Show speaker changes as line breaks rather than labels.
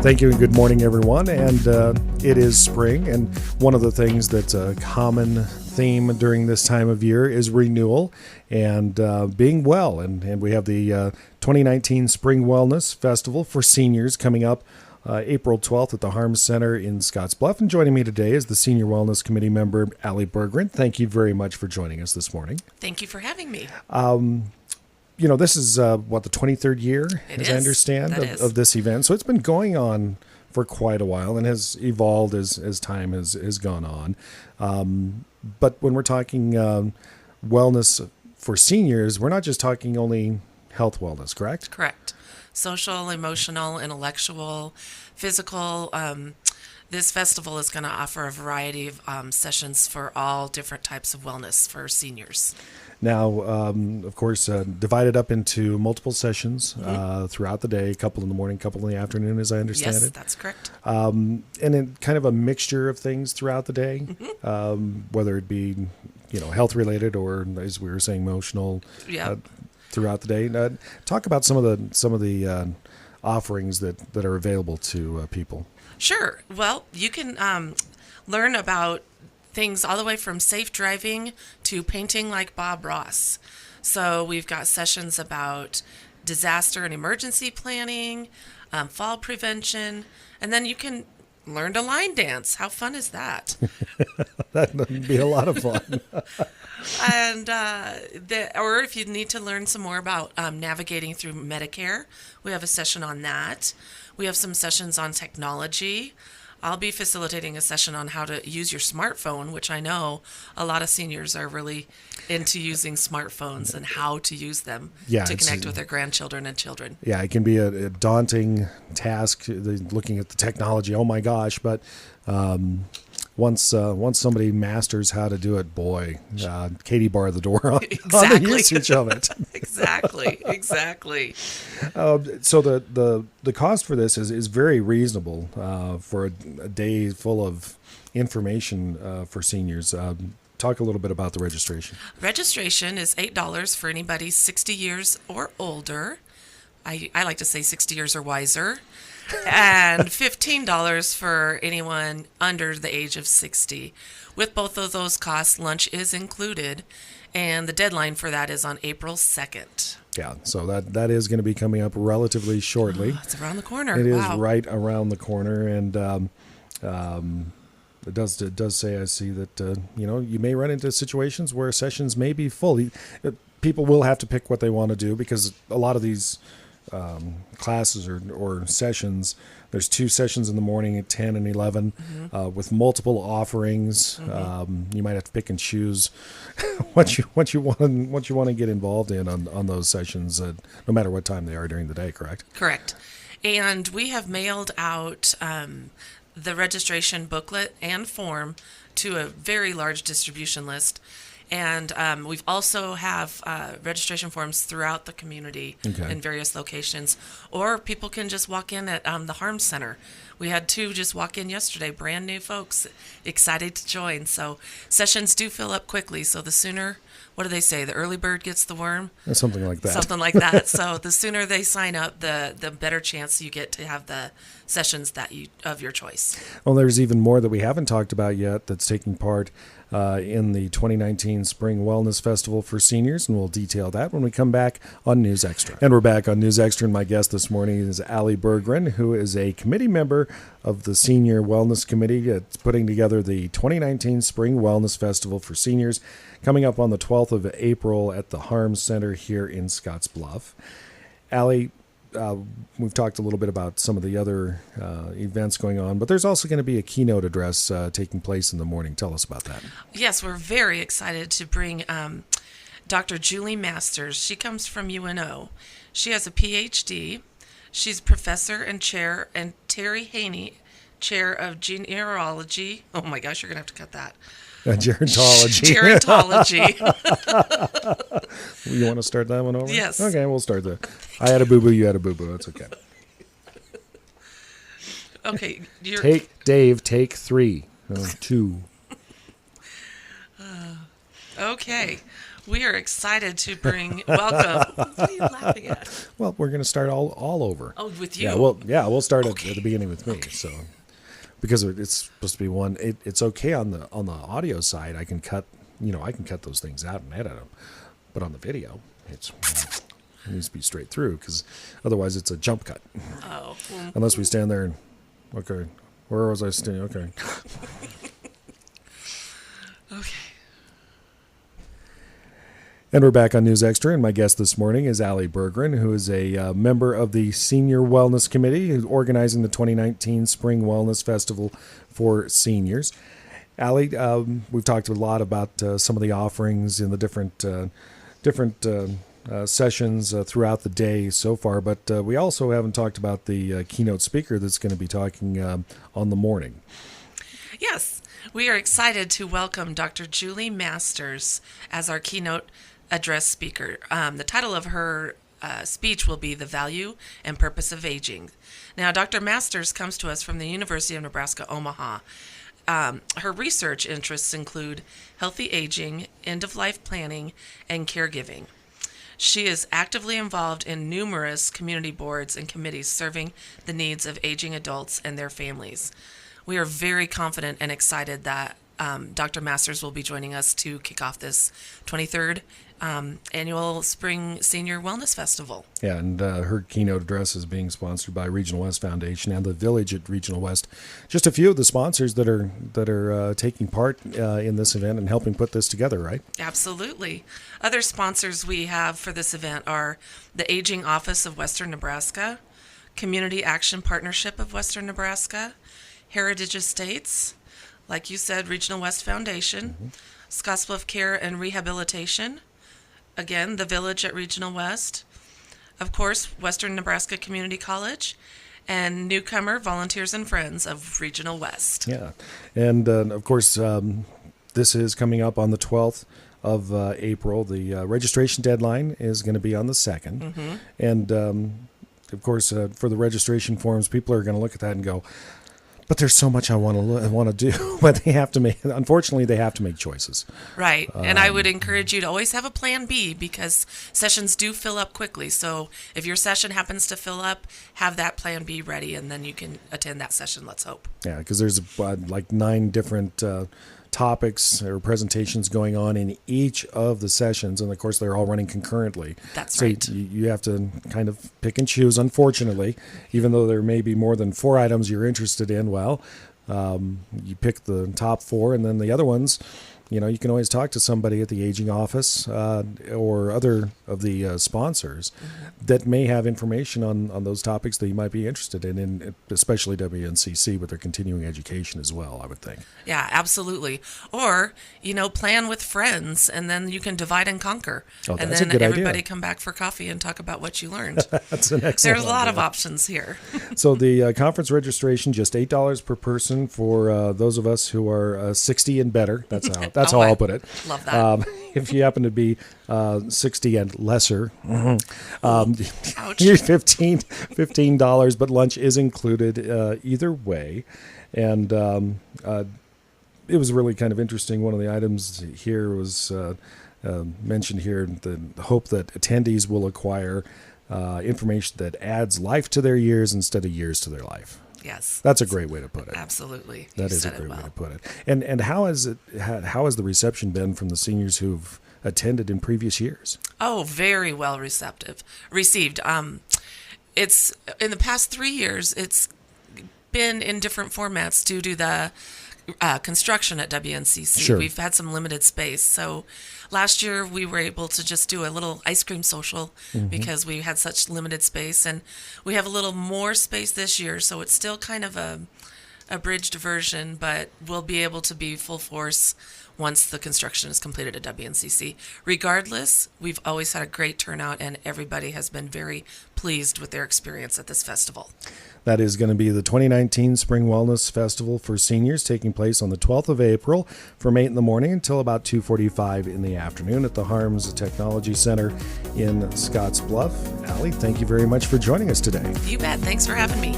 Thank you and good morning, everyone. And it is spring, and one of the things that's a common theme during this time of year is renewal and being well. And we have the 2019 Spring Wellness Festival for seniors coming up April 12th at the Harms Center in Scottsbluff. And joining me today is the Senior Wellness Committee member, Ally Berggren. Thank you very much for joining us this morning.
Thank you for having me.
You know, this is, the 23rd year, as I understand, of this event. So it's been going on for quite a while and has evolved as time has gone on. But when we're talking wellness for seniors, we're not just talking only health wellness, correct?
Correct. Social, emotional, intellectual, physical. This festival is going to offer a variety of sessions for all different types of wellness for seniors.
Now, of course, divided up into multiple sessions throughout the day, a couple in the morning, a couple in the afternoon, as I understand it.
Yes, that's correct.
And then kind of a mixture of things throughout the day, whether it be, health related or, as we were saying, emotional.
Yeah.
Throughout the day. Talk about some of the offerings that are available to people.
Sure. Well, you can learn about things all the way from safe driving to painting like Bob Ross. So we've got sessions about disaster and emergency planning, fall prevention, and then you can learn to line dance. How fun is that?
That would be a lot of fun.
And or if you need to learn some more about navigating through Medicare, we have a session on that. We have some sessions on technology. I'll be facilitating a session on how to use your smartphone, which I know a lot of seniors are really into using smartphones and how to use them to connect with their grandchildren and children.
Yeah, it can be a daunting task looking at the technology. Oh my gosh! But once somebody masters how to do it, boy, Katie barred the door on the usage of it. Exactly. So the cost for this is very reasonable for a day full of information for seniors. Talk a little bit about the registration.
Registration is $8 for anybody 60 years or older. I like to say 60 years or wiser. And $15 for anyone under the age of 60. With both of those costs, lunch is included, and the deadline for that is on April 2nd.
Yeah, so that is going to be coming up relatively shortly.
Oh, it's around the corner.
It is right around the corner, and it does say, I see that you may run into situations where sessions may be full. People will have to pick what they want to do because a lot of these classes or sessions, there's 2 sessions in the morning at 10 and 11 with multiple offerings. You might have to pick and choose what you want to get involved in on those sessions, no matter what time they are during the day. Correct.
And we have mailed out the registration booklet and form to a very large distribution list. And we've also have registration forms throughout the community in various locations. Or people can just walk in at the Harms Center. We had 2 just walk in yesterday, brand new folks, excited to join. So sessions do fill up quickly. So the sooner, what do they say, the early bird gets the worm?
Something like that.
So the sooner they sign up, the better chance you get to have the sessions of your choice.
Well, there's even more that we haven't talked about yet that's taking part in the 2019 Spring Wellness Festival for seniors, and we'll detail that when we come back on News Extra. And we're back on News Extra, and my guest this morning is Ally Berggren, who is a committee member of the Senior Wellness Committee. It's putting together the 2019 Spring Wellness Festival for seniors, coming up on the 12th of April at the Harms Center here in Scottsbluff. Ally, we've talked a little bit about some of the other events going on, but there's also going to be a keynote address taking place in the morning. Tell us about that.
Yes, we're very excited to bring Dr. Julie Masters. She comes from UNO. She has a PhD. She's professor and chair, and Terry Haney, chair of genealogy. Oh my gosh, you're going to have to cut that.
Gerontology. You want to start that one over?
Yes.
Okay, we'll start there. I had a boo-boo, you had a boo-boo. That's okay.
Okay.
Take 3. 2.
Okay. We are excited to welcome. What are you laughing at?
Well, we're going to start all over.
Oh, with you?
We'll start
Okay.
at the beginning with me.
Okay.
So, because it's supposed to be one, it's okay on the audio side. I can cut those things out and edit them, but on the video, it needs to be straight through because otherwise it's a jump cut.
Oh.
Unless we stand there and okay, where was I standing? Okay.
Okay.
And we're back on News Extra, and my guest this morning is Ally Berggren, who is a member of the Senior Wellness Committee, who's organizing the 2019 Spring Wellness Festival for seniors. Ally, we've talked a lot about some of the offerings in the different sessions throughout the day so far, but we also haven't talked about the keynote speaker that's going to be talking on the morning.
Yes, we are excited to welcome Dr. Julie Masters as our keynote address speaker. The title of her speech will be The Value and Purpose of Aging. Now, Dr. Masters comes to us from the University of Nebraska, Omaha. Her research interests include healthy aging, end-of-life planning, and caregiving. She is actively involved in numerous community boards and committees serving the needs of aging adults and their families. We are very confident and excited that Dr. Masters will be joining us to kick off this 23rd annual Spring Senior Wellness Festival.
Yeah, and her keynote address is being sponsored by Regional West Foundation and the Village at Regional West. Just a few of the sponsors that are taking part in this event and helping put this together, right?
Absolutely. Other sponsors we have for this event are the Aging Office of Western Nebraska, Community Action Partnership of Western Nebraska, Heritage Estates, like you said, Regional West Foundation, Scottsbluff Care and Rehabilitation, again, the Village at Regional West, of course, Western Nebraska Community College, and newcomer Volunteers and Friends of Regional West.
Yeah, and of course, this is coming up on the 12th of April. The registration deadline is going to be on the 2nd, and of course, for the registration forms, people are going to look at that and go, but there's so much I want to do, but unfortunately, they have to make choices.
Right, and I would encourage you to always have a plan B because sessions do fill up quickly. So if your session happens to fill up, have that plan B ready, and then you can attend that session, let's hope.
Yeah, because there's like 9 different topics or presentations going on in each of the sessions, and of course they're all running concurrently.
That's
so
right.
You have to kind of pick and choose, unfortunately, even though there may be more than 4 items you're interested in. Well, you pick the top 4, and then the other ones, you can always talk to somebody at the aging office or other of the sponsors that may have information on those topics that you might be interested in, and especially WNCC with their continuing education as well, I would think.
Yeah, absolutely. Or, plan with friends, and then you can divide and conquer.
Oh,
and
that's a
then
good
everybody
idea.
come back for coffee and talk about what you learned.
That's an excellent
There's a lot
idea.
of options here.
So the conference registration, just $8 per person for those of us who are 60 and better. That's how I'll put it.
Love that.
If you happen to be 60 and lesser,
Ouch.
you're $15, but lunch is included either way. And it was really kind of interesting. One of the items here was mentioned here, the hope that attendees will acquire information that adds life to their years instead of years to their life.
Yes.
That's a great way to put it.
Absolutely.
That is a great way to put it. And how has the reception been from the seniors who've attended in previous years?
Oh, very well received. It's in the past 3 years, it's been in different formats due to the construction at WNCC.
Sure.
We've had some limited space. So last year we were able to just do a little ice cream social because we had such limited space, and we have a little more space this year. So it's still kind of a abridged version, but we'll be able to be full force once the construction is completed at WNCC. Regardless, we've always had a great turnout, and everybody has been very pleased with their experience at this festival.
That is going to be the 2019 Spring Wellness Festival for seniors, taking place on the 12th of April from 8 in the morning until about 2:45 in the afternoon at the Harms Technology Center in Scottsbluff. Ally, thank you very much for joining us today.
You bet. Thanks for having me.